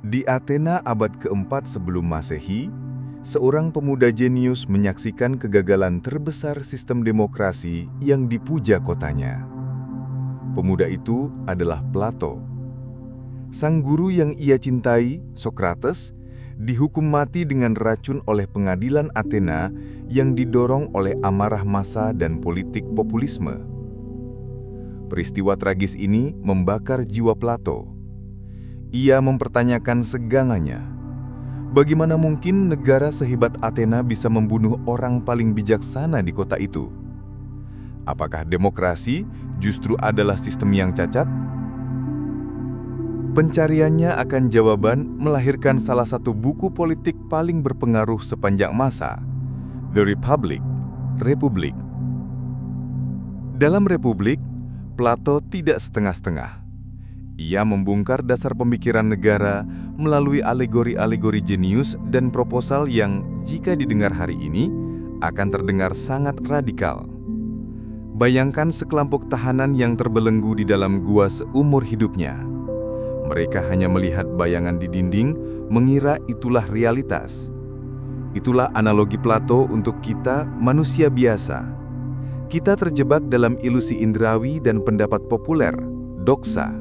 Di Athena abad keempat sebelum Masehi, seorang pemuda jenius menyaksikan kegagalan terbesar sistem demokrasi yang dipuja kotanya. Pemuda itu adalah Plato. Sang guru yang ia cintai, Socrates, dihukum mati dengan racun oleh pengadilan Athena yang didorong oleh amarah massa dan politik populisme. Peristiwa tragis ini membakar jiwa Plato. Ia mempertanyakan segalanya. Bagaimana mungkin negara sehebat Athena bisa membunuh orang paling bijaksana di kota itu? Apakah demokrasi justru adalah sistem yang cacat? Pencariannya akan jawaban melahirkan salah satu buku politik paling berpengaruh sepanjang masa, The Republic, Republik. Dalam Republik, Plato tidak setengah-setengah. Ia membongkar dasar pemikiran negara melalui alegori-alegori jenius dan proposal yang, jika didengar hari ini, akan terdengar sangat radikal. Bayangkan sekelompok tahanan yang terbelenggu di dalam gua seumur hidupnya. Mereka hanya melihat bayangan di dinding, mengira itulah realitas. Itulah analogi Plato untuk kita, manusia biasa. Kita terjebak dalam ilusi indrawi dan pendapat populer, doksa.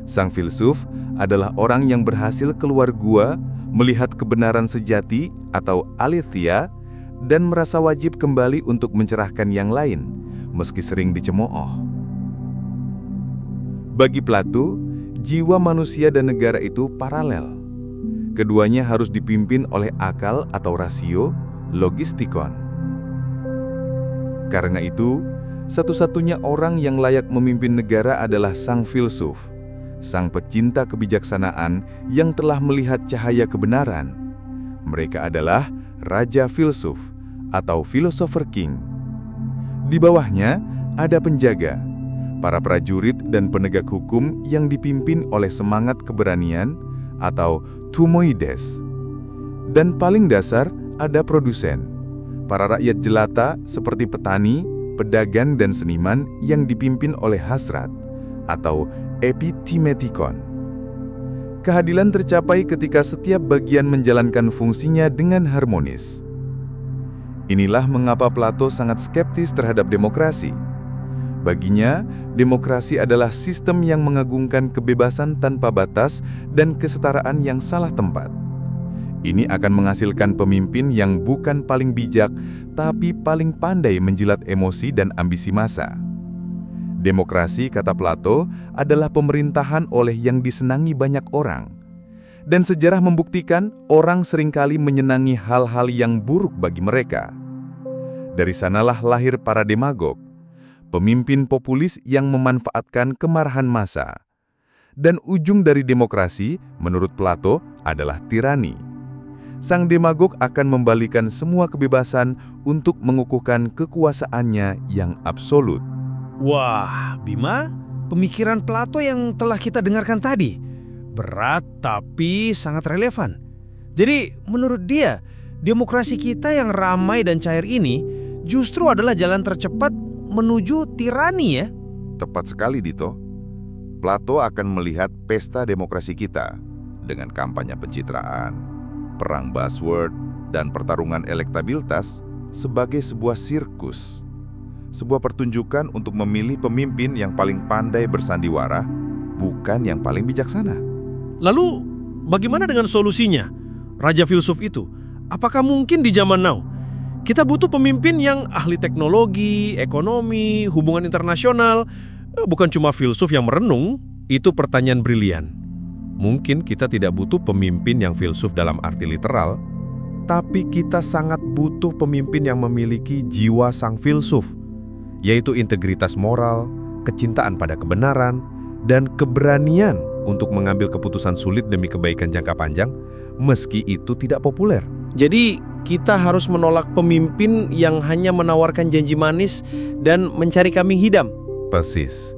Sang filsuf adalah orang yang berhasil keluar gua, melihat kebenaran sejati atau aletheia, dan merasa wajib kembali untuk mencerahkan yang lain, meski sering dicemooh. Bagi Plato, jiwa manusia dan negara itu paralel. Keduanya harus dipimpin oleh akal atau rasio, logistikon. Karena itu, satu-satunya orang yang layak memimpin negara adalah sang filsuf, sang pecinta kebijaksanaan yang telah melihat cahaya kebenaran. Mereka adalah Raja Filsuf atau Philosopher King. Di bawahnya ada penjaga, para prajurit dan penegak hukum yang dipimpin oleh semangat keberanian atau Thumoides. Dan paling dasar ada produsen, para rakyat jelata seperti petani, pedagang dan seniman yang dipimpin oleh hasrat atau epitimetikon. Keadilan tercapai ketika setiap bagian menjalankan fungsinya dengan harmonis. Inilah mengapa Plato sangat skeptis terhadap demokrasi. Baginya, demokrasi adalah sistem yang mengagungkan kebebasan tanpa batas dan kesetaraan yang salah tempat. Ini akan menghasilkan pemimpin yang bukan paling bijak, tapi paling pandai menjilat emosi dan ambisi massa. Demokrasi, kata Plato, adalah pemerintahan oleh yang disenangi banyak orang. Dan sejarah membuktikan orang seringkali menyenangi hal-hal yang buruk bagi mereka. Dari sanalah lahir para demagog, pemimpin populis yang memanfaatkan kemarahan massa. Dan ujung dari demokrasi, menurut Plato, adalah tirani. Sang demagog akan membalikan semua kebebasan untuk mengukuhkan kekuasaannya yang absolut. Wah, Bima, pemikiran Plato yang telah kita dengarkan tadi berat tapi sangat relevan. Jadi, menurut dia, demokrasi kita yang ramai dan cair ini justru adalah jalan tercepat menuju tirani ya? Tepat sekali, Dito. Plato akan melihat pesta demokrasi kita dengan kampanye pencitraan, perang buzzword, dan pertarungan elektabilitas sebagai sebuah sirkus. Sebuah pertunjukan untuk memilih pemimpin yang paling pandai bersandiwara, bukan yang paling bijaksana. Lalu, bagaimana dengan solusinya? Raja filsuf itu, apakah mungkin di zaman now kita butuh pemimpin yang ahli teknologi, ekonomi, hubungan internasional, bukan cuma filsuf yang merenung? Itu pertanyaan brilian. Mungkin kita tidak butuh pemimpin yang filsuf dalam arti literal, tapi kita sangat butuh pemimpin yang memiliki jiwa sang filsuf, yaitu integritas moral, kecintaan pada kebenaran, dan keberanian untuk mengambil keputusan sulit demi kebaikan jangka panjang, meski itu tidak populer. Jadi, kita harus menolak pemimpin yang hanya menawarkan janji manis dan mencari kambing hitam. Persis.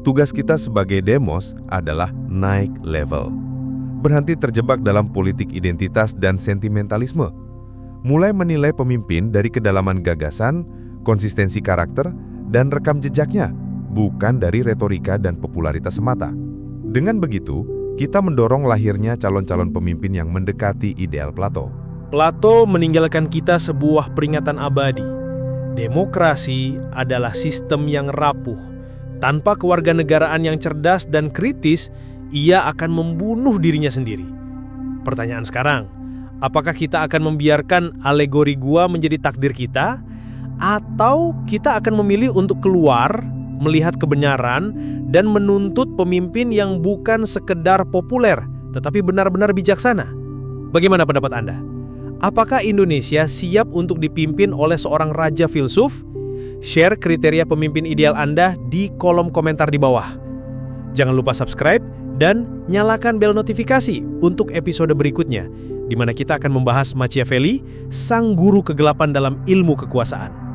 Tugas kita sebagai demos adalah naik level. Berhenti terjebak dalam politik identitas dan sentimentalisme. Mulai menilai pemimpin dari kedalaman gagasan, konsistensi karakter, dan rekam jejaknya, bukan dari retorika dan popularitas semata. Dengan begitu, kita mendorong lahirnya calon-calon pemimpin yang mendekati ideal Plato. Plato meninggalkan kita sebuah peringatan abadi. Demokrasi adalah sistem yang rapuh. Tanpa kewarganegaraan yang cerdas dan kritis, ia akan membunuh dirinya sendiri. Pertanyaan sekarang, apakah kita akan membiarkan alegori gua menjadi takdir kita? Atau kita akan memilih untuk keluar, melihat kebenaran, dan menuntut pemimpin yang bukan sekedar populer, tetapi benar-benar bijaksana? Bagaimana pendapat Anda? Apakah Indonesia siap untuk dipimpin oleh seorang raja filsuf? Share kriteria pemimpin ideal Anda di kolom komentar di bawah. Jangan lupa subscribe dan nyalakan bel notifikasi untuk episode berikutnya, di mana kita akan membahas Machiavelli, sang guru kegelapan dalam ilmu kekuasaan.